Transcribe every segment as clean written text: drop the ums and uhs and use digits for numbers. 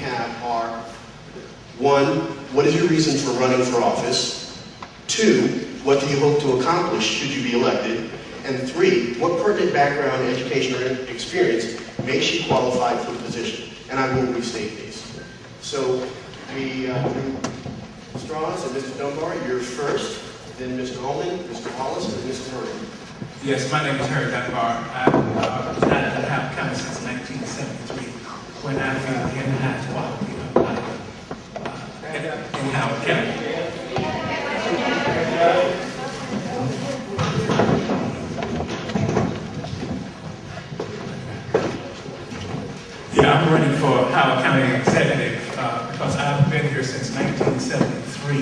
have are: 1, what is your reason for running for office? 2, what do you hope to accomplish should you be elected? And 3, what pertinent background, education, or experience makes you qualified for the position? And I will restate these. So, Mr. Strauss and Mr. Dunbar, you're first, then Mr. Holman, Mr. Wallace, and Mr. Murray. Yes, my name is Harry Dunbar. I've resided in Harper County since 1973, when I feel the enhanced quality of life in Harper County. Yeah, I'm running for Howard County Executive because I've been here since 1973,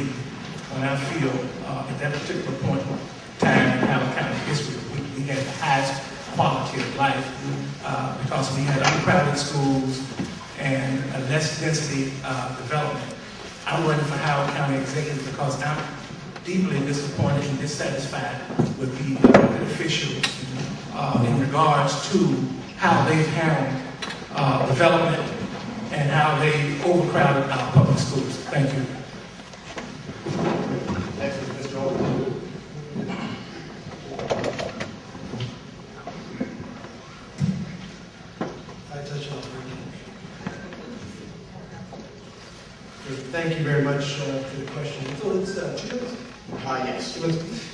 when I feel at that particular point in time in Howard County history, we had the highest quality of life because we had uncrowded schools and a less density development. I'm running for Howard County Executive because I'm deeply disappointed and dissatisfied with the elected officials in regards to how they've handled development and how they overcrowded our public schools. Thank you. Next is Mr. Holman. Thank you very much for the question. So it's 2 minutes? Yes.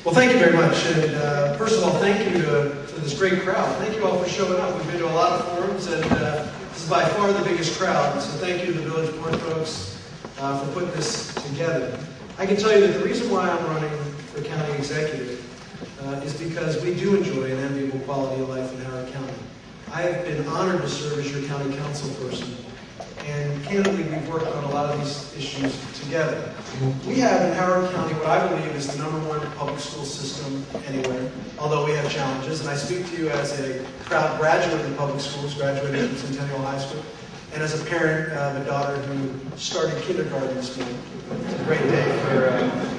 Well, thank you very much. And first of all, thank you for this great crowd. Thank you all for showing up. We've been to a lot of forums, and this is by far the biggest crowd. So thank you to the Village Board folks for putting this together. I can tell you that the reason why I'm running for county executive is because we do enjoy an enviable quality of life in Howard County. I have been honored to serve as your county council person. And candidly, we've worked on a lot of these issues together. We have in Howard County what I believe is the #1 public school system anywhere, although we have challenges. And I speak to you as a proud graduate of public schools, graduated from Centennial High School, and as a parent of a daughter who started kindergarten this morning. It's a great day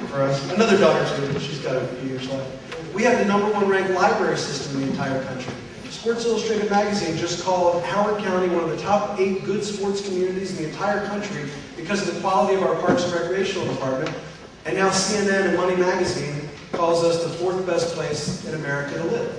for us. Another daughter too, but she's got a few years left. We have the #1 ranked library system in the entire country. Sports Illustrated magazine just called Howard County one of the top 8 good sports communities in the entire country because of the quality of our Parks and Recreational Department. And now CNN and Money Magazine calls us the 4th best place in America to live.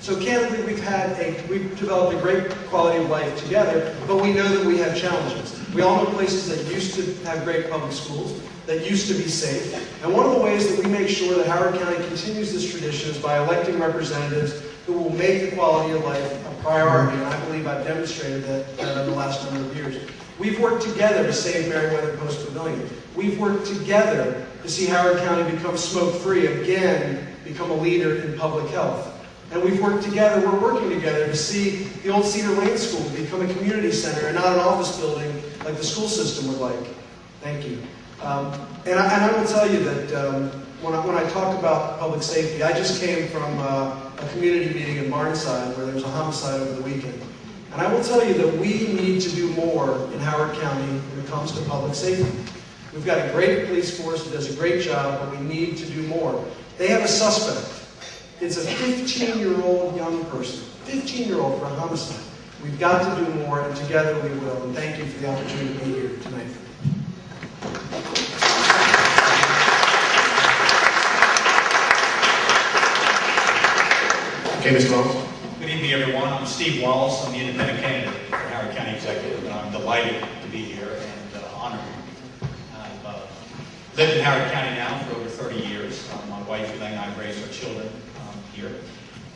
So candidly, we've developed a great quality of life together, but we know that we have challenges. We all know places that used to have great public schools, that used to be safe. And one of the ways that we make sure that Howard County continues this tradition is by electing representatives who will make the quality of life a priority, and I believe I've demonstrated that in the last number of years. We've worked together to save Meriwether Post Pavilion. We've worked together to see Howard County become smoke-free, again, become a leader in public health. And we've worked together, we're working together to see the old Cedar Lane School become a community center and not an office building like the school system would like. Thank you. And I will tell you that when I talk about public safety, I just came from a community meeting in Barnside where there was a homicide over the weekend. And I will tell you that we need to do more in Howard County when it comes to public safety. We've got a great police force that does a great job, but we need to do more. They have a suspect. It's a 15-year-old young person, 15-year-old for a homicide. We've got to do more, and together we will. And thank you for the opportunity to be here tonight. Okay, Mr. Wallace. Good evening, everyone. I'm Steve Wallace. I'm the independent candidate for Howard County Executive, and I'm delighted to be here and honored. I've lived in Howard County now for over 30 years. My wife, Elaine, and I raised our children here.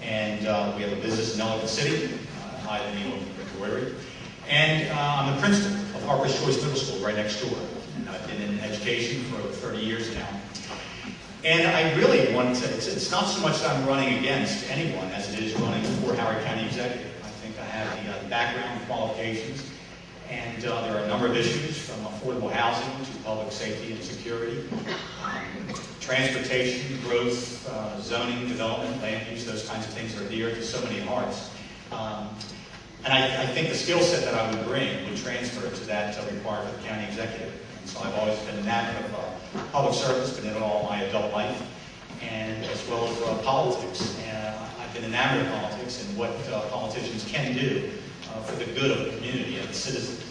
And we have a business in Ellicott City, I the name of embroidery. And I'm the principal of Harper's Choice Middle School right next door. And I've been in education for over 30 years now. And I really want to, it's not so much that I'm running against anyone as it is running for Howard County Executive. I think I have the background qualifications, and there are a number of issues from affordable housing to public safety and security, transportation, growth, zoning, development, land use, those kinds of things are dear to so many hearts. And I think the skill set that I would bring would transfer to that required for the county executive. And so I've always been enamored of public service, been in it all my adult life, and as well as politics. And I've been enamored of politics and what politicians can do for the good of the community and the citizens.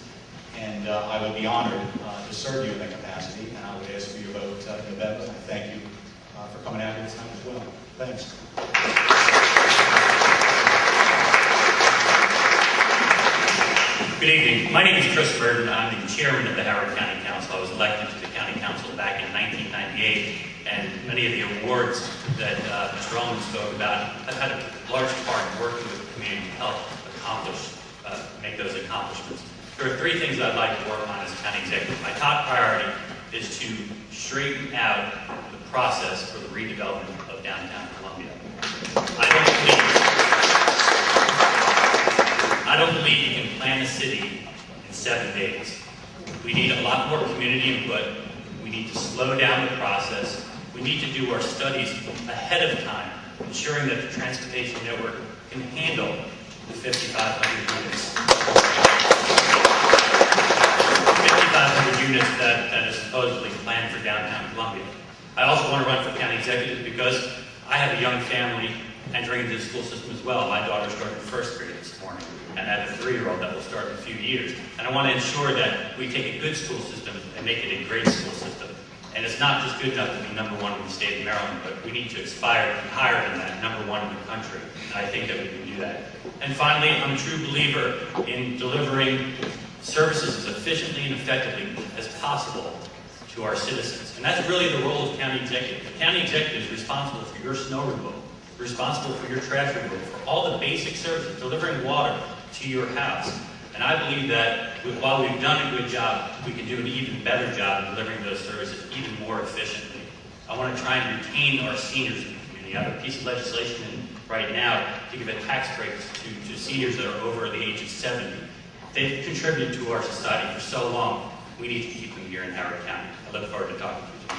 and I would be honored to serve you in that capacity, and I would ask for your vote in November. I thank you for coming out here this time as well. Thanks. Good evening. My name is Chris Burden. I'm the chairman of the Howard County Council. I was elected to the county council back in 1998, and many of the awards that Mr. Ullman spoke about, I've had a large part in working with the community to help make those accomplishments. There are three things I'd like to work on as a county executive. My top priority is to straighten out the process for the redevelopment of downtown Columbia. I don't believe you can plan a city in 7 days. We need a lot more community input. We need to slow down the process. We need to do our studies ahead of time, ensuring that the transportation network can handle the 5,500 units. 5,500 units that is supposedly planned for downtown Columbia. I also want to run for county executive because I have a young family entering into the school system as well. My daughter started first grade this morning, and I have a 3-year-old that will start in a few years. And I want to ensure that we take a good school system and make it a great school system. And it's not just good enough to be #1 in the state of Maryland, but we need to aspire to be higher than that, #1 in the country. And I think that we can do that. And finally, I'm a true believer in delivering services as efficiently and effectively as possible to our citizens. And that's really the role of county executive. The county executive is responsible for your snow removal, responsible for your trash removal, for all the basic services, delivering water to your house. And I believe that while we've done a good job, we can do an even better job of delivering those services even more efficiently. I want to try and retain our seniors in the community. I have a piece of legislation right now to give a tax break to seniors that are over the age of 70. They've contributed to our society for so long. We need to keep them here in Howard County. I look forward to talking to you.